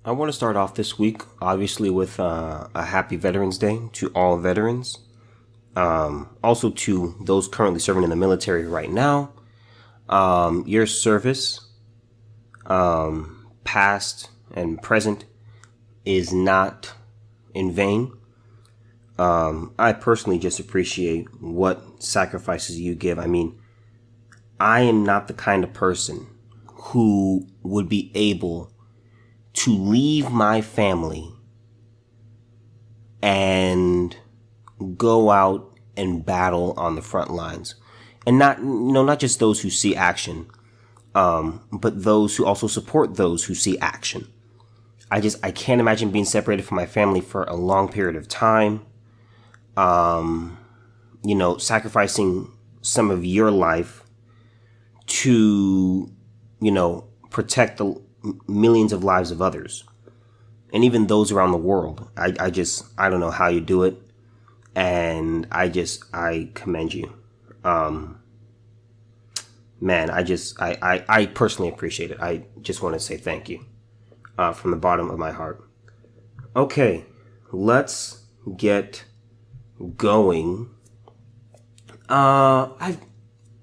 I want to start off this week, obviously, with a happy Veterans Day to all veterans. Also to those currently serving in the military right now. Your service, past and present, is not in vain. I personally just appreciate what sacrifices you give. I mean, I am not the kind of person who would be able to leave my family and go out and battle on the front lines. And not just those who see action, but those who also support those who see action. I can't imagine being separated from my family for a long period of time. Sacrificing some of your life to, protect the millions of lives of others, and even those around the world. I don't know how you do it, and I commend you. Man, I personally appreciate it. I just want to say thank you, from the bottom of my heart. Okay, let's get going.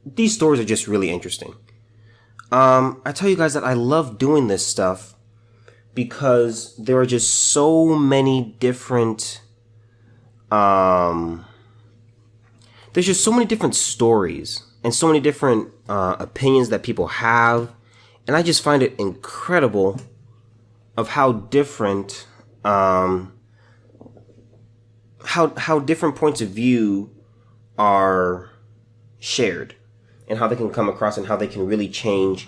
These stories are just really interesting. I tell you guys that I love doing this stuff because there are just so many different, there's just so many different stories and so many different opinions that people have. And I just find it incredible of how different, how different points of view are shared, and how they can come across and how they can really change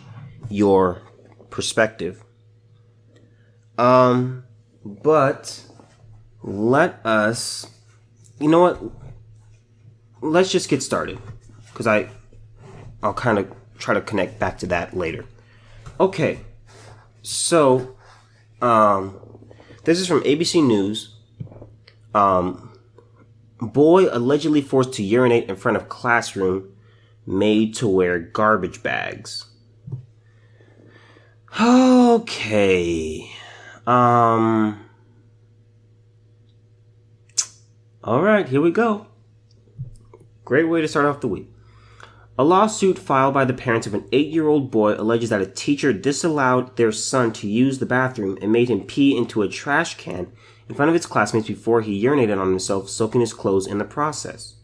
your perspective. But let us, let's just get started, because I'll kind of try to connect back to that later. Okay, so this is from ABC News. Boy allegedly forced to urinate in front of classroom made to wear garbage bags. Okay. All right, here we go. Great way to start off the week. A lawsuit filed by the parents of an 8-year-old boy alleges that a teacher disallowed their son to use the bathroom and made him pee into a trash can in front of his classmates before he urinated on himself, soaking his clothes in the process.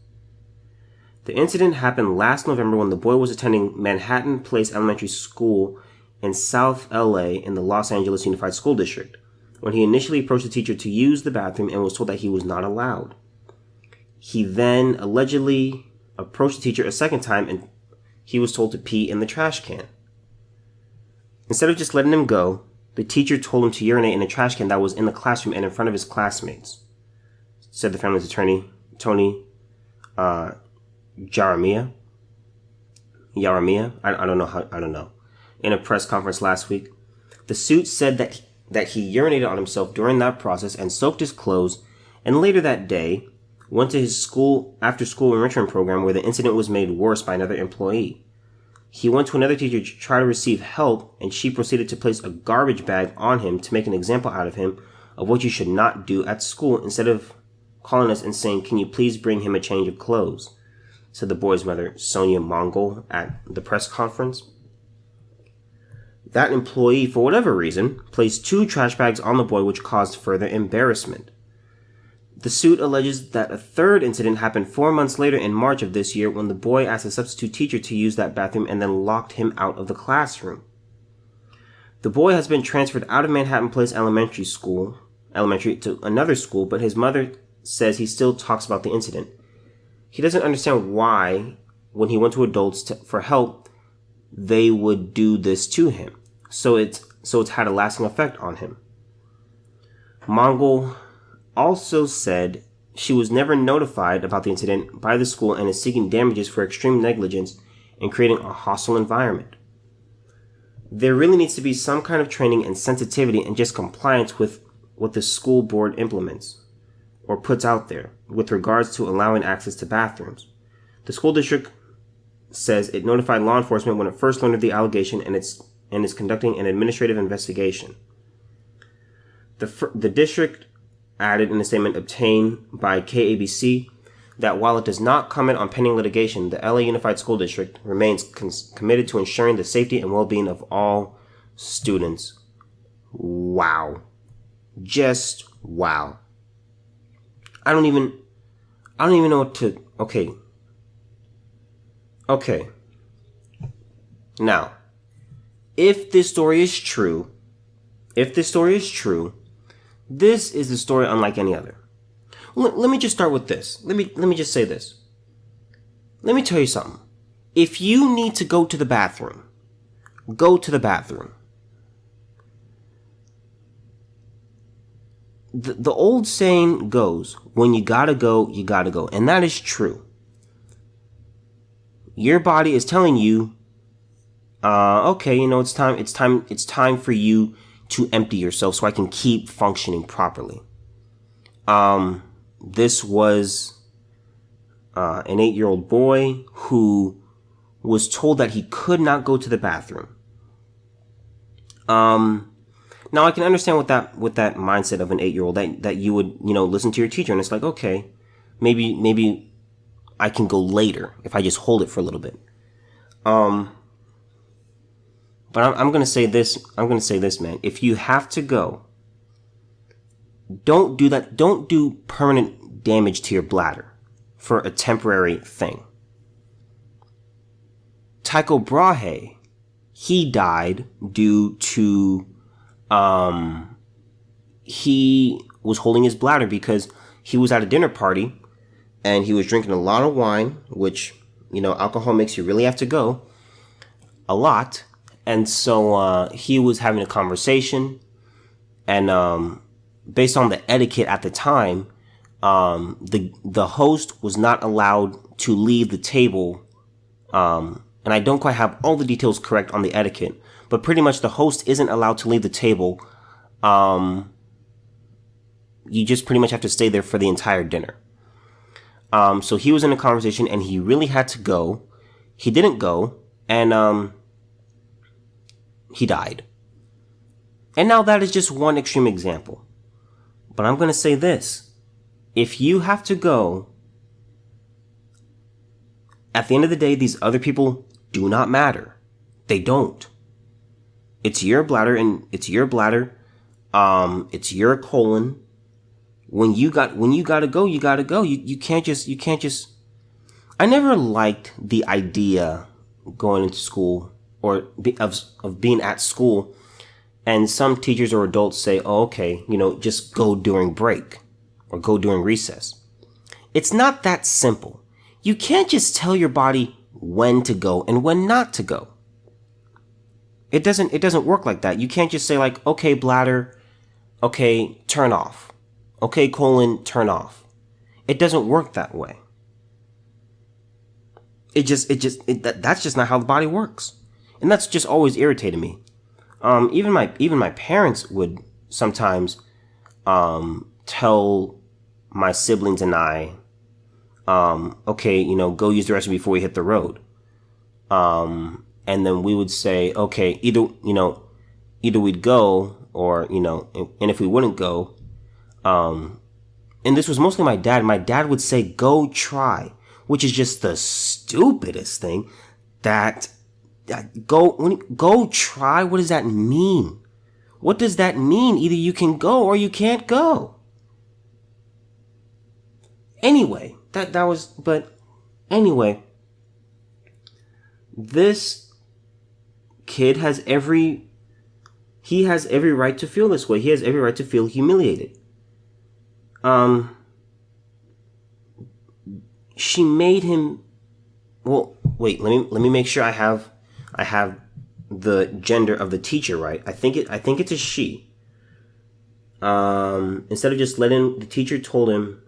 The incident happened last November when the boy was attending Manhattan Place Elementary School in South LA in the Los Angeles Unified School District, when he initially approached the teacher to use the bathroom and was told that he was not allowed. He then allegedly approached the teacher a second time and he was told to pee in the trash can. Instead of just letting him go, the teacher told him to urinate in a trash can that was in the classroom and in front of his classmates, said the family's attorney, Tony Jaramia. I don't know. In a press conference last week, the suit said that he urinated on himself during that process and soaked his clothes, and later that day went to his after school enrichment program where the incident was made worse by another employee. He went to another teacher to try to receive help, and she proceeded to place a garbage bag on him to make an example out of him of what you should not do at school, instead of calling us and saying, "Can you please bring him a change of clothes?" said the boy's mother, Sonia Mongol, at the press conference. That employee, for whatever reason, placed 2 trash bags on the boy, which caused further embarrassment. The suit alleges that a third incident happened 4 months later in March of this year when the boy asked a substitute teacher to use that bathroom and then locked him out of the classroom. The boy has been transferred out of Manhattan Place Elementary to another school, but his mother says he still talks about the incident. He doesn't understand why, when he went to adults for help, they would do this to him. So it's had a lasting effect on him. Mongol also said she was never notified about the incident by the school and is seeking damages for extreme negligence in creating a hostile environment. There really needs to be some kind of training and sensitivity and just compliance with what the school board implements or puts out there with regards to allowing access to bathrooms. The school district says it notified law enforcement when it first learned of the allegation and is conducting an administrative investigation. The district added in the statement obtained by KABC that while it does not comment on pending litigation, the LA Unified School District remains committed to ensuring the safety and well-being of all students. Wow. Just wow. I don't even know what to... Okay. Now, if this story is true, this is a story unlike any other. Let me just start with this. Let me just say this. Let me tell you something. If you need to go to the bathroom, go to the bathroom. The old saying goes, when you gotta go, you gotta go. And that is true. Your body is telling you, okay, it's time for you to empty yourself so I can keep functioning properly. This was an 8-year-old boy who was told that he could not go to the bathroom. Now I can understand with that mindset of an 8-year-old that you would, listen to your teacher, and it's like, okay, maybe I can go later if I just hold it for a little bit. But I'm gonna say this, man. If you have to go, don't do that. Don't do permanent damage to your bladder for a temporary thing. Tycho Brahe, he died due to, he was holding his bladder because he was at a dinner party and he was drinking a lot of wine, which, alcohol makes you really have to go a lot. And so, he was having a conversation, and, based on the etiquette at the time, the host was not allowed to leave the table. And I don't quite have all the details correct on the etiquette, but pretty much the host isn't allowed to leave the table. You just pretty much have to stay there for the entire dinner. So he was in a conversation and he really had to go. He didn't go, and, he died. And now that is just one extreme example. But I'm going to say this. If you have to go, at the end of the day, these other people do not matter. They don't. It's your bladder it's your colon. When you gotta go, you gotta go. You can't just. I never liked the idea going into school or of being at school, and some teachers or adults say, oh, okay, just go during break or go during recess. It's not that simple. You can't just tell your body when to go and when not to go. It doesn't work like that. You can't just say like, okay, bladder, okay, turn off. Okay, colon, turn off. It doesn't work that way. That's just not how the body works. And that's just always irritated me. Even my parents would sometimes, tell my siblings and I, okay, go use the restroom before we hit the road. And then we would say, okay, either we'd go or, and if we wouldn't go, and this was mostly my dad. My dad would say, go try, which is just the stupidest thing go try. What does that mean? What does that mean? Either you can go or you can't go. Anyway, anyway, this kid has every right to feel this way. He has every right to feel humiliated. She made him, well, wait, let me make sure I have the gender of the teacher right. I think it's a she. Instead of just letting, the teacher told him,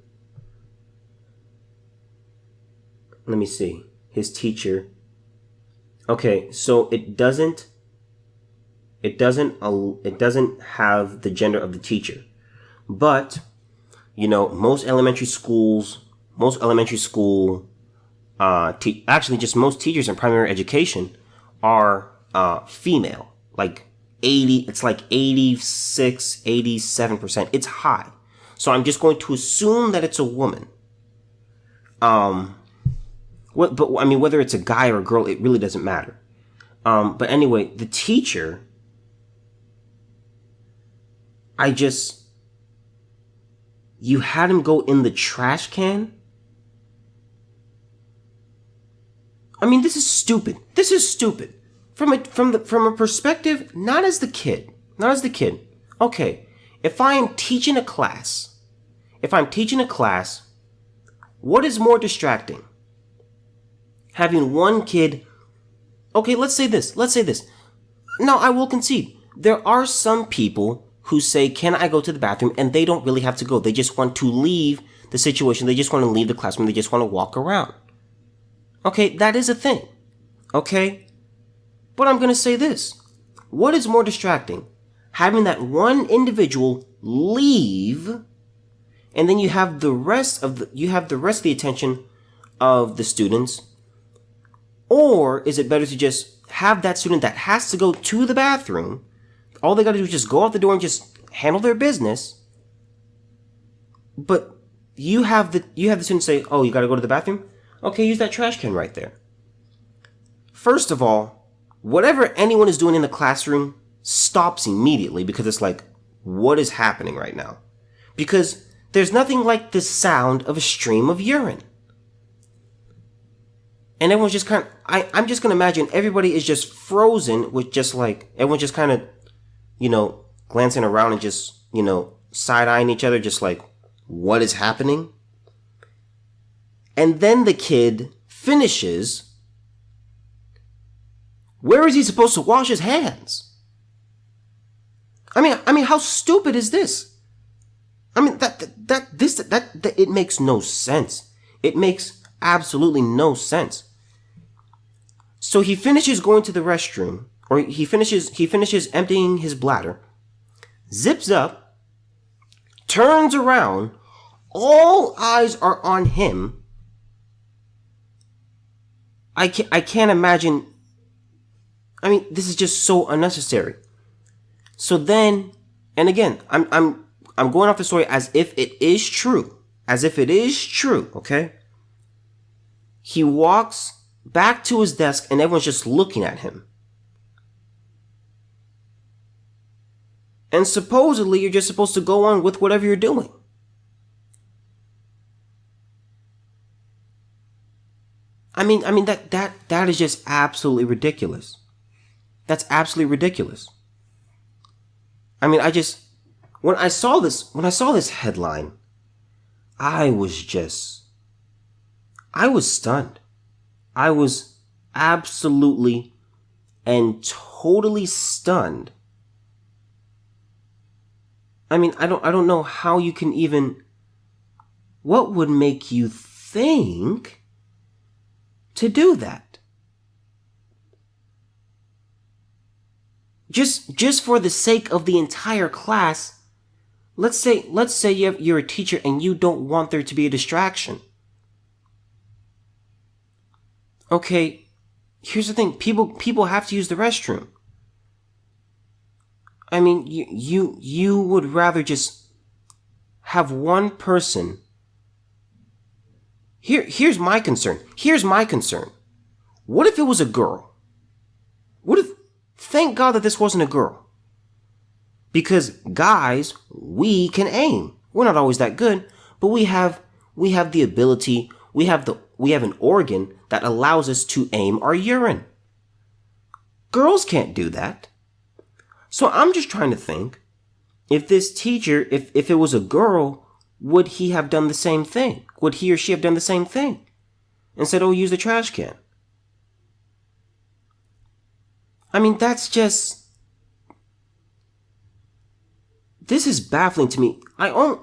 let me see, his teacher. Okay, so it doesn't have the gender of the teacher, but most elementary school, actually just most teachers in primary education are female. Like it's like 86, 87%. It's high. So I'm just going to assume that it's a woman. Whether it's a guy or a girl, it really doesn't matter. But anyway, the teacher, you had him go in the trash can? I mean, this is stupid. This is stupid. From a perspective, not as the kid. Okay, if I am teaching a class, what is more distracting? Having one kid, okay, let's say this. Now, I will concede. There are some people who say, can I go to the bathroom? And they don't really have to go. They just want to leave the situation. They just want to leave the classroom. They just want to walk around. Okay, that is a thing. Okay? But I'm going to say this. What is more distracting? Having that one individual leave, and then you have the rest of the attention of the students, or is it better to just have that student that has to go to the bathroom, all they got to do is just go out the door and just handle their business, but you have the student say, oh, you got to go to the bathroom? Okay, use that trash can right there. First of all, whatever anyone is doing in the classroom stops immediately, because it's like, what is happening right now? Because there's nothing like the sound of a stream of urine. And everyone's just kind of, I'm just going to imagine everybody is just frozen with just like, everyone just kind of, glancing around and just, side-eyeing each other, just like, what is happening? And then the kid finishes. Where is he supposed to wash his hands? I mean, how stupid is this? I mean, that it makes no sense. It makes absolutely no sense. So he finishes going to the restroom, or he finishes emptying his bladder, zips up, turns around, all eyes are on him. I can't imagine. I mean, this is just so unnecessary. So then, and again, I'm going off the story as if it is true. Okay? He walks back to his desk and everyone's just looking at him. And supposedly you're just supposed to go on with whatever you're doing. I mean that is just absolutely ridiculous. That's absolutely ridiculous. I mean, when I saw this headline, I was stunned. I was absolutely and totally stunned. I mean, I don't know how you can even, what would make you think to do that? Just for the sake of the entire class, let's say you're a teacher and you don't want there to be a distraction. Okay, here's the thing. People have to use the restroom. I mean, you would rather just have one person. Here's my concern. What if it was a girl? Thank God that this wasn't a girl. Because guys, we can aim. We're not always that good, but we have the ability, we have an organ that allows us to aim our urine. Girls can't do that. So I'm just trying to think, if this teacher, if it was a girl, would he have done the same thing? Would he or she have done the same thing? And said, oh, use the trash can. I mean, this is baffling to me. I'm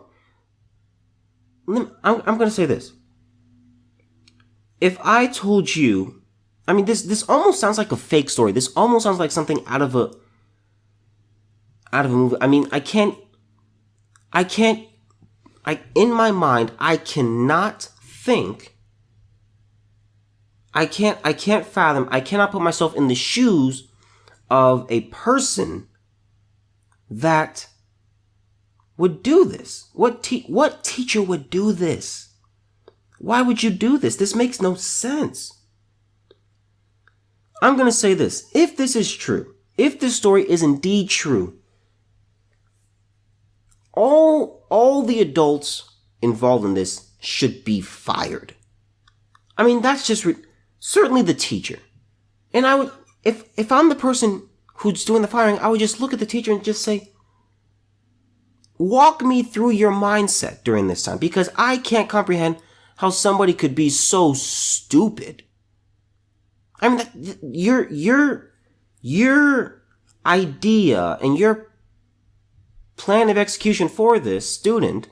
going to say this. If I told you, I mean, this almost sounds like a fake story. This almost sounds like something out of a movie. I mean, in my mind, I cannot fathom, I cannot put myself in the shoes of a person that would do this? What teacher would do this? Why would you do this? This makes no sense. I'm going to say this. If this is true, if this story is indeed true, all the adults involved in this should be fired. I mean, that's just certainly the teacher. And I would, if I'm the person who's doing the firing, I would just look at the teacher and just say, walk me through your mindset during this time, because I can't comprehend how somebody could be so stupid. I mean, your idea and your plan of execution for this student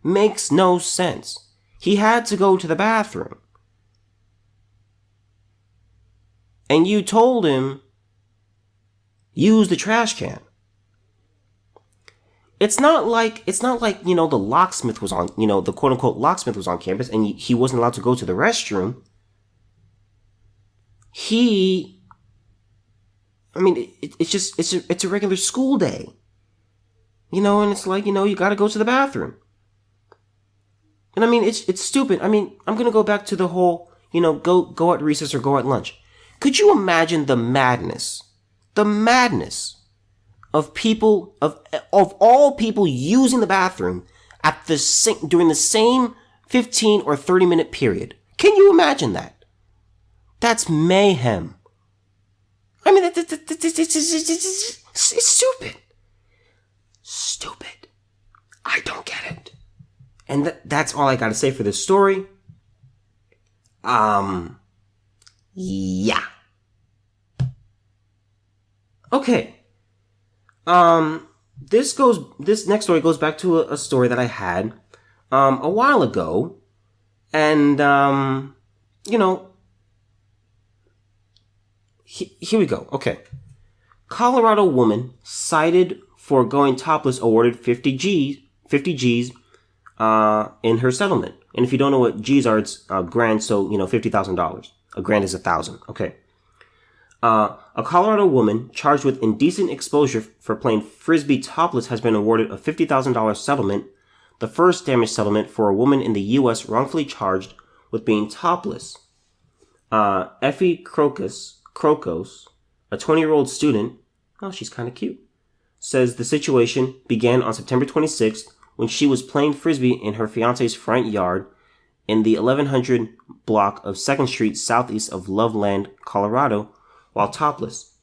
makes no sense. He had to go to the bathroom. And you told him, use the trash can. It's not like, the locksmith was on, the quote unquote locksmith was on campus and he wasn't allowed to go to the restroom. It's a regular school day. And it's like, you gotta go to the bathroom. And I mean, it's stupid. I mean, I'm gonna go back to the whole, go at recess or go at lunch. Could you imagine the madness of people, of all people using the bathroom during the same 15 or 30 minute period? Can you imagine that? That's mayhem. I mean, it's stupid. Stupid. I don't get it. And that's all I gotta say for this story. Yeah. Okay. This next story goes back to a story that I had, a while ago. And, here we go. Okay. Colorado woman cited for going topless awarded 50 G's, in her settlement. And if you don't know what G's are, it's grand, so, $50,000. A grand is 1,000. Okay. A Colorado woman charged with indecent exposure for playing frisbee topless has been awarded a $50,000 settlement, the first damage settlement for a woman in the U.S. wrongfully charged with being topless. Effie Crocos, a 20-year-old student, oh, she's kind of cute, says the situation began on September 26th when she was playing frisbee in her fiance's front yard in the 1100 block of 2nd Street southeast of Loveland, Colorado, while topless.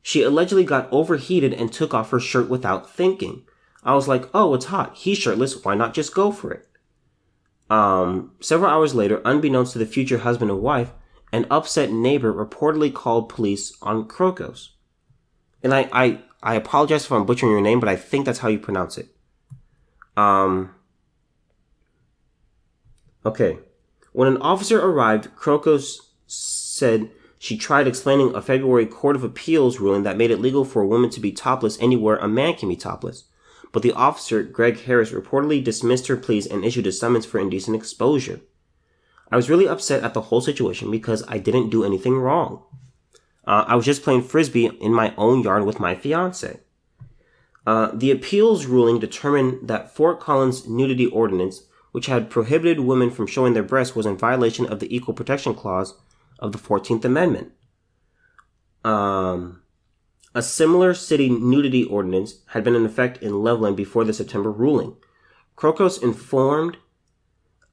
She allegedly got overheated and took off her shirt without thinking. I was like, oh, it's hot. He's shirtless. Why not just go for it? Several hours later, unbeknownst to the future husband and wife, an upset neighbor reportedly called police on Crocos. And I apologize if I'm butchering your name, but I think that's how you pronounce it. Okay. When an officer arrived, Crocos said she tried explaining a February Court of Appeals ruling that made it legal for a woman to be topless anywhere a man can be topless. But the officer, Greg Harris, reportedly dismissed her pleas and issued a summons for indecent exposure. I was really upset at the whole situation because I didn't do anything wrong. I was just playing frisbee in my own yard with my fiance. The appeals ruling determined that Fort Collins nudity ordinance, which had prohibited women from showing their breasts, was in violation of the Equal Protection Clause of the 14th Amendment. A similar city nudity ordinance had been in effect in Loveland before the September ruling. Crocos informed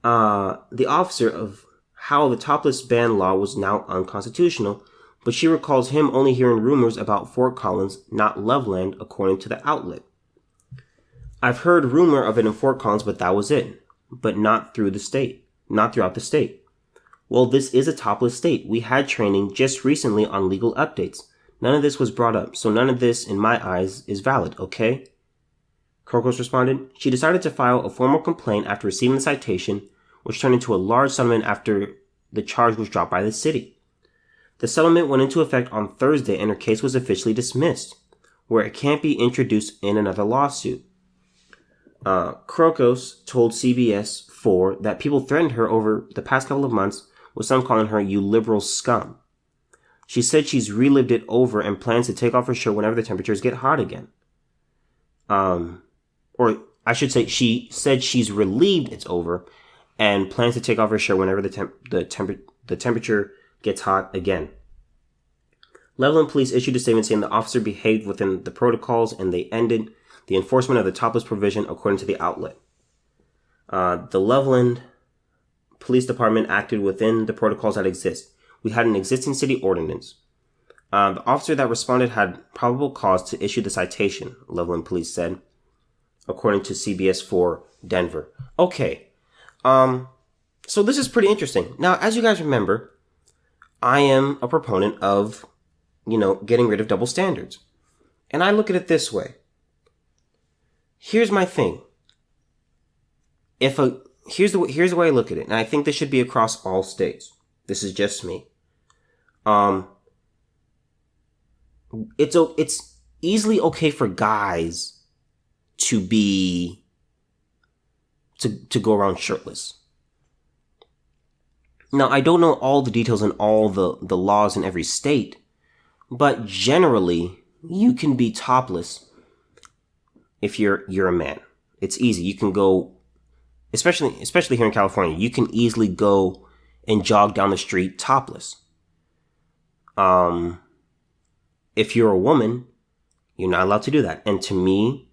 the officer of how the topless ban law was now unconstitutional, but she recalls him only hearing rumors about Fort Collins, not Loveland, according to the outlet. I've heard rumor of it in Fort Collins, but that was it. But not throughout the state. Well, this is a topless state. We had training just recently on legal updates. None of this was brought up, so none of this, in my eyes, is valid, okay? Crocos responded. She decided to file a formal complaint after receiving the citation, which turned into a large settlement after the charge was dropped by the city. The settlement went into effect on Thursday and her case was officially dismissed, where it can't be introduced in another lawsuit. Crocos told CBS 4 that people threatened her over the past couple of months, with some calling her, "you liberal scum." She said she's relived it over and plans to take off her shirt whenever the temperatures get hot again. or I should say, she said she's relieved it's over, and plans to take off her shirt whenever the temperature gets hot again. Levelland police issued a statement saying the officer behaved within the protocols and they ended the enforcement of the topless provision, according to the outlet. The Levelland Police Department acted within the protocols that exist. We had an existing city ordinance. The officer that responded had probable cause to issue the citation, Levelland Police said, according to CBS 4 Denver. Okay. So this is pretty interesting. Now, as you guys remember, I am a proponent of, getting rid of double standards. And I look at it this way. Here's my thing. Here's the way I look at it, and I think this should be across all states. This is just me. It's easily okay for guys to go around shirtless. Now, I don't know all the details and all the laws in every state, but generally, you can be topless if you're a man. It's easy. You can go, especially here in California, you can easily go and jog down the street topless. If you're a woman, you're not allowed to do that. And to me,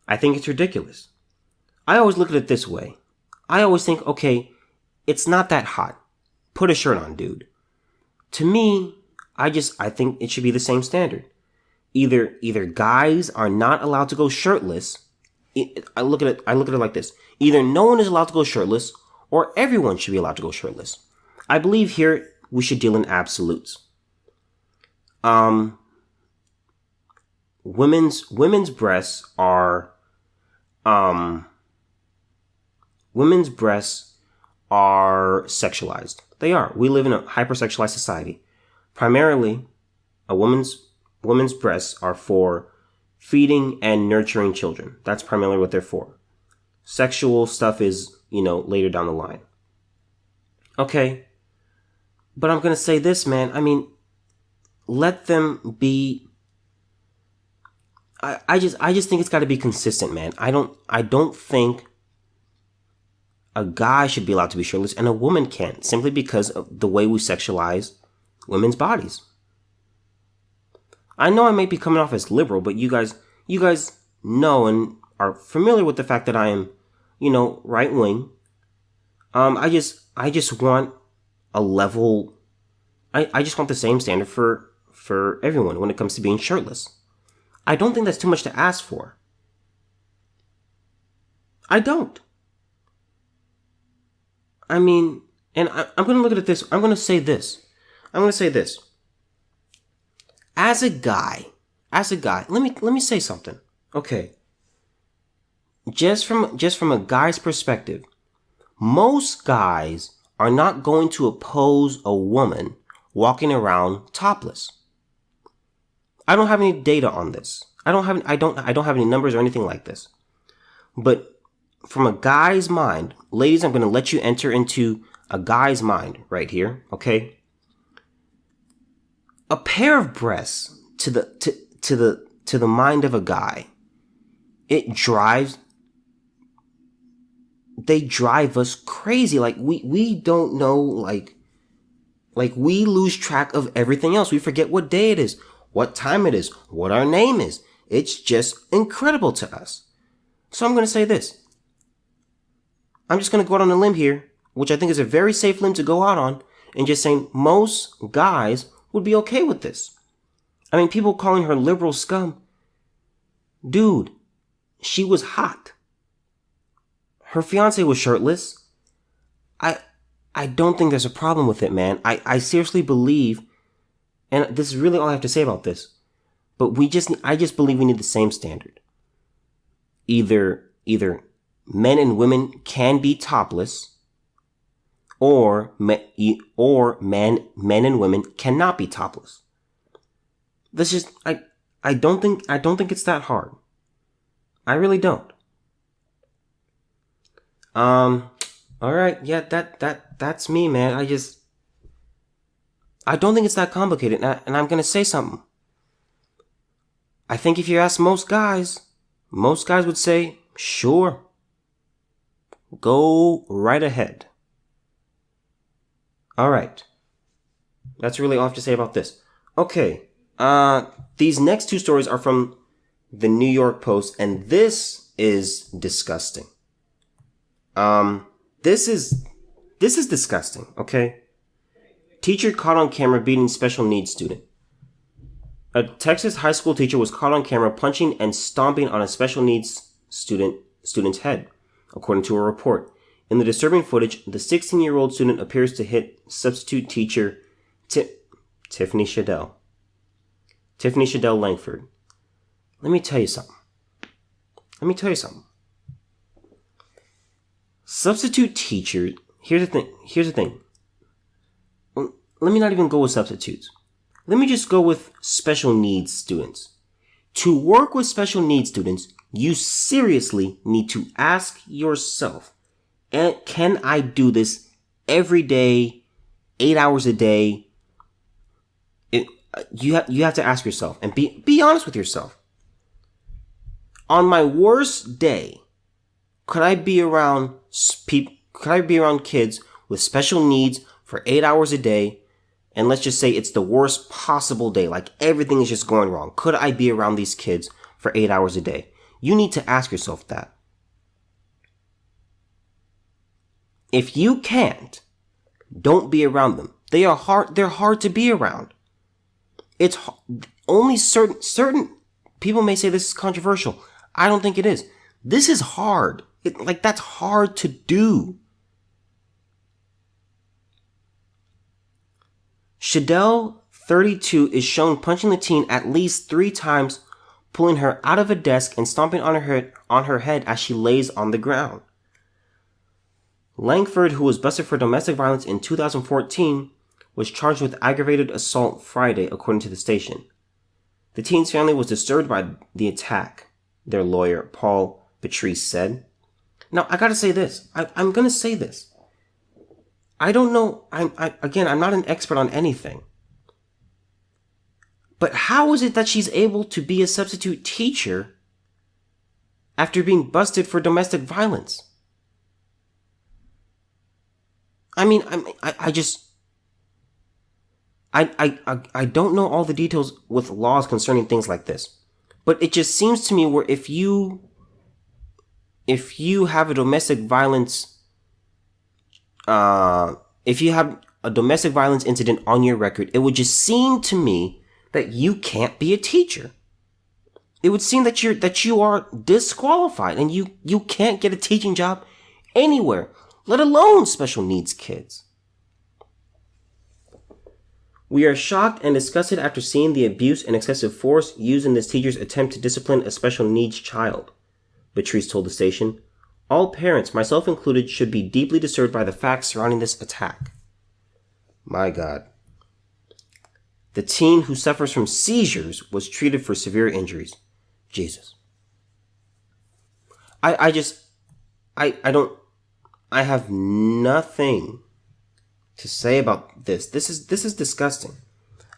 I think it's ridiculous. I always look at it this way. I always think, okay, it's not that hot. Put a shirt on, dude. To me, I think it should be the same standard. Either guys are not allowed to go shirtless. I look at it like this. Either no one is allowed to go shirtless, or everyone should be allowed to go shirtless. I believe here we should deal in absolutes. Women's breasts are sexualized. They are. We live in a hypersexualized society. Primarily, a woman's breasts are for feeding and nurturing children. That's primarily what they're for. Sexual stuff is, later down the line. Okay. But I'm going to say this, man. I mean, let them be. I just think it's got to be consistent, man. I don't think a guy should be allowed to be shirtless and a woman can't, simply because of the way we sexualize women's bodies. I know I may be coming off as liberal, but you guys know and are familiar with the fact that I am, right wing. I just want a level. I just want the same standard for everyone when it comes to being shirtless. I don't think that's too much to ask for. I don't. I mean, and I'm going to look at this. I'm going to say this. As a guy, let me say something. Okay. Just from a guy's perspective, most guys are not going to oppose a woman walking around topless. I don't have any data on this. I don't have any numbers or anything like this. But from a guy's mind, ladies, I'm going to let you enter into a guy's mind right here, okay? A pair of breasts to the mind of a guy, they drive us crazy. Like we don't know, like we lose track of everything else. We forget what day it is, what time it is, what our name is. It's just incredible to us. So I'm going to say this. I'm just going to go out on a limb here, which I think is a very safe limb to go out on, and just saying most guys would be okay with this. I mean, people calling her liberal scum. Dude, she was hot. Her fiance was shirtless. I don't think there's a problem with it, man. I seriously believe, and this is really all I have to say about this, but I just believe we need the same standard. Either men and women can be topless, or men and women cannot be topless. This is I don't think it's that hard. I really don't. All right, yeah, that's me, man. I don't think it's that complicated, and I'm gonna say something. I think if you ask most guys, Most guys would say, sure. Go right ahead. Alright. That's really all I have to say about this. Okay. These next two stories are from the New York Post, and this is disgusting. This is disgusting, okay? Teacher caught on camera beating special needs student. A Texas high school teacher was caught on camera punching and stomping on a special needs student's head, according to a report. In the disturbing footage, the 16-year-old student appears to hit substitute teacher Tiffany Shadell Langford. Let me tell you something. Substitute teachers, here's the thing. Let me not even go with substitutes. Let me just go with special needs students. To work with special needs students, you seriously need to ask yourself, can I do this every day, 8 hours a day? You have to ask yourself and be honest with yourself. On my worst day, could I be around kids with special needs for 8 hours a day? And let's just say it's the worst possible day, like everything is just going wrong. Could I be around these kids for 8 hours a day? You need to ask yourself that. If you can't, don't be around them. They're hard to be around. It's only certain people may say this is controversial. I don't think it is. This is hard. That's hard to do. Shadell, 32, is shown punching the teen at least 3 times, pulling her out of a desk and stomping on her head as she lays on the ground. Langford, who was busted for domestic violence in 2014, was charged with aggravated assault Friday, according to the station. The teen's family was disturbed by the attack, their lawyer, Paul Patrice, said. Now, I gotta say this. I'm gonna say this. I don't know. I'm not an expert on anything. But how is it that she's able to be a substitute teacher after being busted for domestic violence? I mean, I don't know all the details with laws concerning things like this, but it just seems to me where if you have a domestic violence, if you have a domestic violence incident on your record, it would just seem to me that you can't be a teacher. It would seem that you are disqualified and you can't get a teaching job anywhere, let alone special needs kids. We are shocked and disgusted after seeing the abuse and excessive force used in this teacher's attempt to discipline a special needs child, Patrice told the station. All parents, myself included, should be deeply disturbed by the facts surrounding this attack. My God. The teen who suffers from seizures was treated for severe injuries. Jesus. I have nothing to say about this. This is disgusting.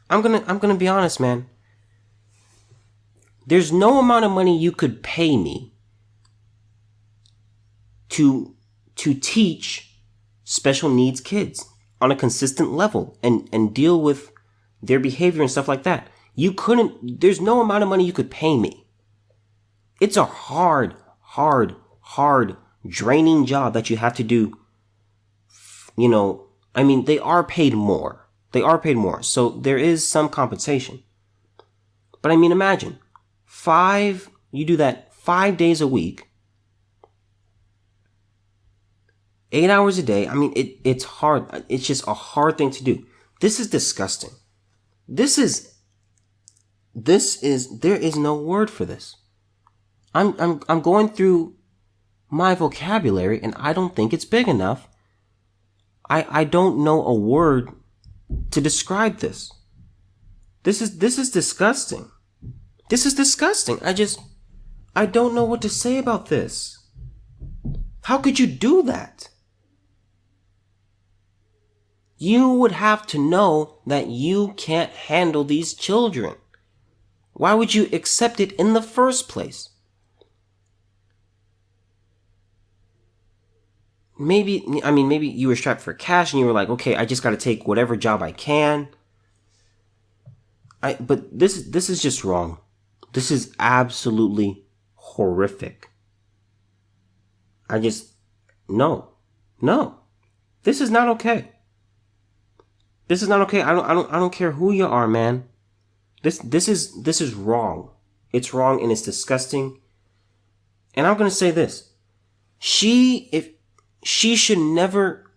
I'm gonna be honest, man. There's no amount of money you could pay me to teach special needs kids on a consistent level and deal with their behavior and stuff like that. There's no amount of money you could pay me. It's a hard, draining job that you have to do. You know, I mean, they are paid more. So there is some compensation. But I mean, imagine, you do that 5 days a week, 8 hours a day. I mean, it's hard. It's just a hard thing to do. This is disgusting. There is no word for this. I'm going through my vocabulary and I don't think it's big enough. I don't know a word to describe this. This is disgusting. This is disgusting. I don't know what to say about this. How could you do that? You would have to know that you can't handle these children. Why would you accept it in the first place? maybe you were strapped for cash and you were like, okay, I just got to take whatever job I can. But this is just wrong. This is absolutely horrific. No. This is not okay. This is not okay. I don't care who you are, man. This is wrong. It's wrong and it's disgusting. And I'm gonna say this. If she should never,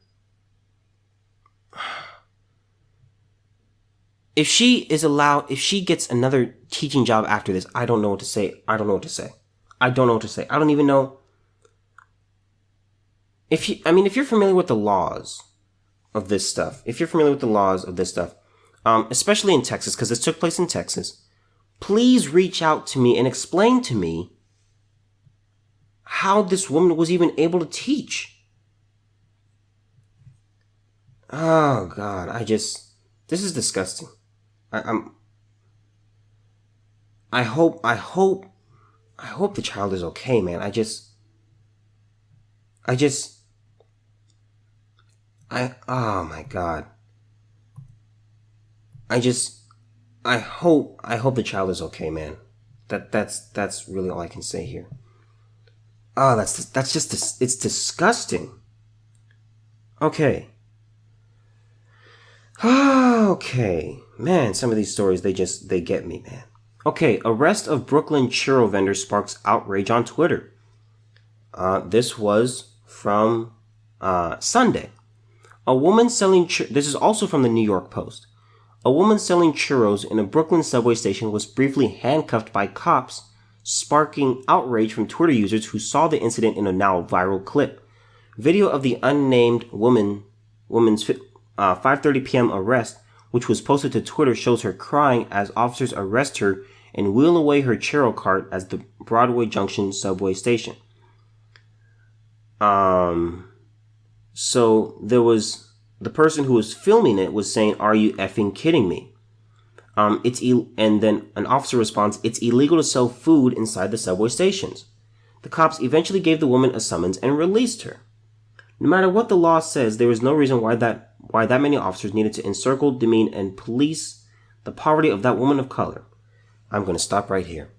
if she gets another teaching job after this, I don't know what to say. I don't even know. If you're familiar with the laws of this stuff, especially in Texas, because this took place in Texas, please reach out to me and explain to me how this woman was even able to teach. Oh God, this is disgusting. I hope the child is okay, man. Oh my God. I hope the child is okay, man. That's really all I can say here. Oh, it's disgusting. Okay. Okay. Man, some of these stories, they get me, man. Okay, arrest of Brooklyn churro vendor sparks outrage on Twitter. This was from Sunday. A woman selling this is also from the New York Post. A woman selling churros in a Brooklyn subway station was briefly handcuffed by cops, sparking outrage from Twitter users who saw the incident in a now viral clip. Video of the unnamed woman's 5:30 p.m. arrest, which was posted to Twitter, shows her crying as officers arrest her and wheel away her churro cart at the Broadway Junction subway station. So there was the person who was filming it was saying, "Are you effing kidding me?" And then an officer responds, "It's illegal to sell food inside the subway stations." The cops eventually gave the woman a summons and released her. No matter what the law says, there is no reason why that many officers needed to encircle, demean, and police the poverty of that woman of color. I'm going to stop right here.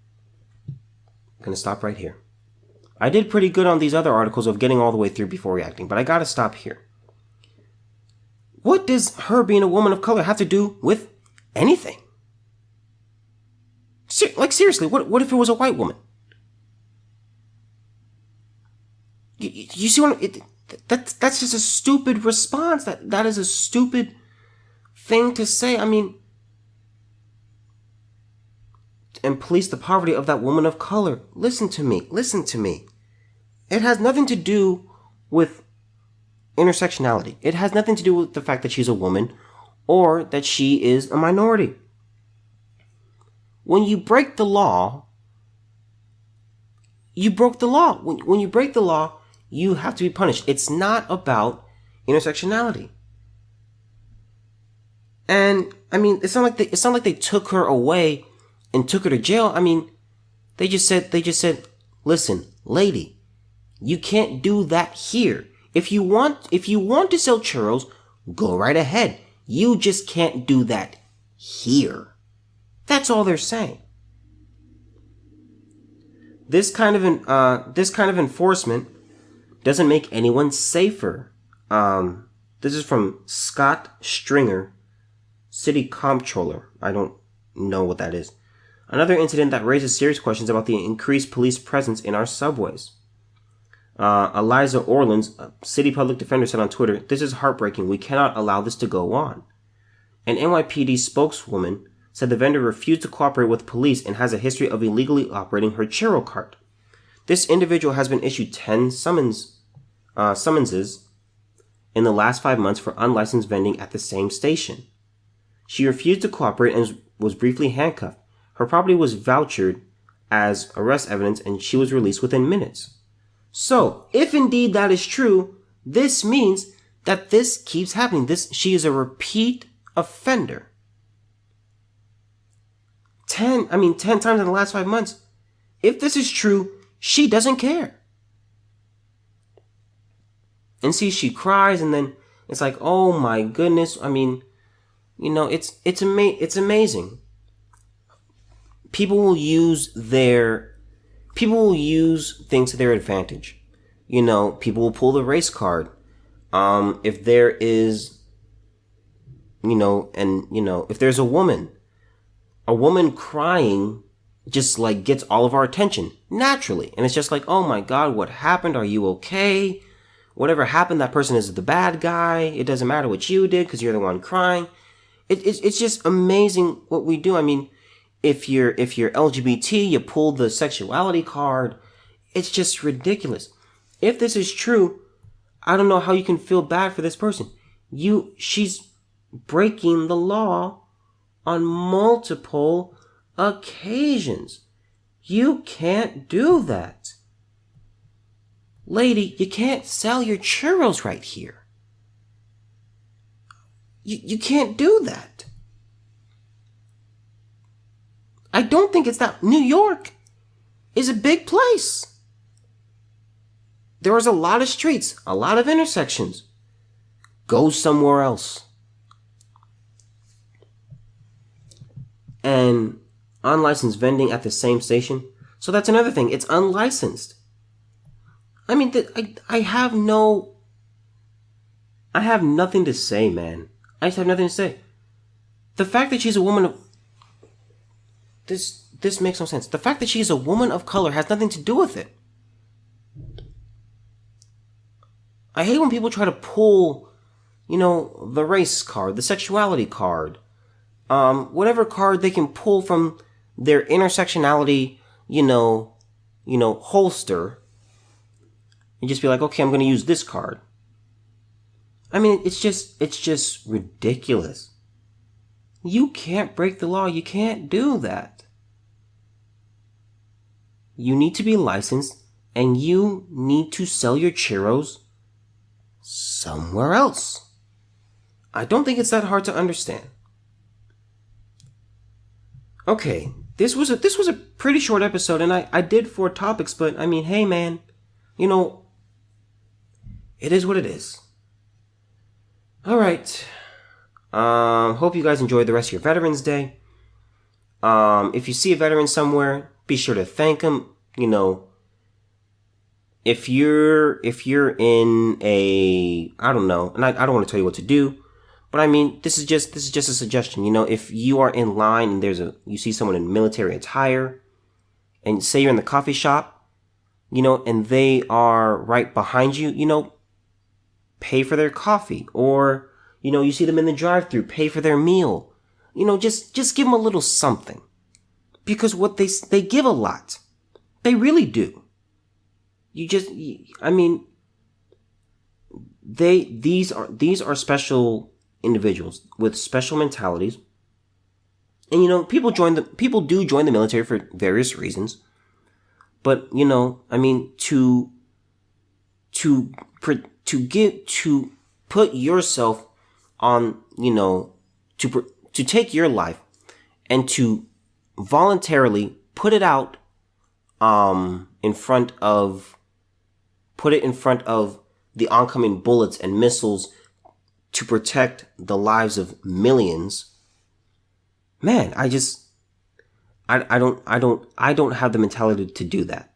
I did pretty good on these other articles of getting all the way through before reacting, but I gotta stop here. What does her being a woman of color have to do with anything? Seriously, what if it was a white woman? You see what that's just a stupid response. That is a stupid thing to say. And police the poverty of that woman of color. Listen to me. It has nothing to do with intersectionality. It has nothing to do with the fact that she's a woman or that she is a minority. When you break the law, you broke the law. When you break the law, you have to be punished. It's not about intersectionality. And it's not like they took her away and took her to jail. They just said, "Listen, lady, you can't do that here. If you want to sell churros, go right ahead. You just can't do that here." That's all they're saying. This kind of enforcement doesn't make anyone safer. This is from Scott Stringer, City Comptroller. I don't know what that is. Another incident that raises serious questions about the increased police presence in our subways. Eliza Orleans, city public defender, said on Twitter, "This is heartbreaking. We cannot allow this to go on." An NYPD spokeswoman said the vendor refused to cooperate with police and has a history of illegally operating her churro cart. This individual has been issued 10 summonses in the last 5 months for unlicensed vending at the same station. She refused to cooperate and was briefly handcuffed. Her property was vouchered as arrest evidence and she was released within minutes. So, if indeed that is true, this means that this keeps happening. She is a repeat offender. 10 times in the last 5 months. If this is true, she doesn't care. and see, she cries, and then it's like, oh my goodness. I mean, it's amazing. People will use things to their advantage. People will pull the race card. If there is, if there's a woman crying just like gets all of our attention naturally. And it's just like, oh my God, what happened? Are you okay? Whatever happened, that person is the bad guy. It doesn't matter what you did because you're the one crying. It's just amazing what we do. I mean, if you're LGBT, you pull the sexuality card. It's just ridiculous. If this is true, I don't know how you can feel bad for this person. She's breaking the law on multiple occasions. You can't do that. Lady, you can't sell your churros right here. You can't do that. I don't think it's that. New York is a big place. There is a lot of streets, a lot of intersections. Go somewhere else. And unlicensed vending at the same station. So that's another thing. It's unlicensed. I mean, I have nothing to say, man. I just have nothing to say. The fact that she's a woman of... This makes no sense. The fact that she's a woman of color has nothing to do with it. I hate when people try to pull, the race card, the sexuality card, whatever card they can pull from their intersectionality, holster, and just be like, okay, I'm going to use this card. I mean, it's just ridiculous. You can't break the law. You can't do that. You need to be licensed, and you need to sell your churros somewhere else. I don't think it's that hard to understand. Okay, this was a pretty short episode, and I did 4 topics, but I mean, hey man, it is what it is. All right. Hope you guys enjoyed the rest of your Veterans Day. If you see a veteran somewhere, be sure to thank them. If you're in a, I don't know, and I don't want to tell you what to do, but I mean, this is just a suggestion. If you are in line and you see someone in military attire, and say you're in the coffee shop, and they are right behind you, pay for their coffee, or you see them in the drive-thru, pay for their meal. Just give them a little something, because what they give a lot, they really do. These are special individuals with special mentalities, and people do join the military for various reasons, but to put yourself on, to take your life and to voluntarily put it out in front of the oncoming bullets and missiles to protect the lives of millions. Man, I don't have the mentality to do that.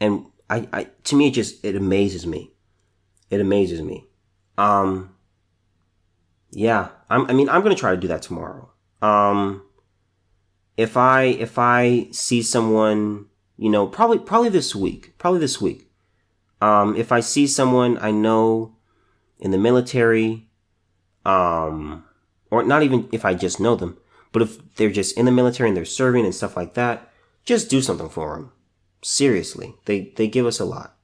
And to me, it amazes me. It amazes me. Yeah, I'm going to try to do that tomorrow. If I see someone, probably this week, if I see someone I know in the military, or not even if I just know them, but if they're just in the military and they're serving and stuff like that, just do something for them. Seriously, they give us a lot.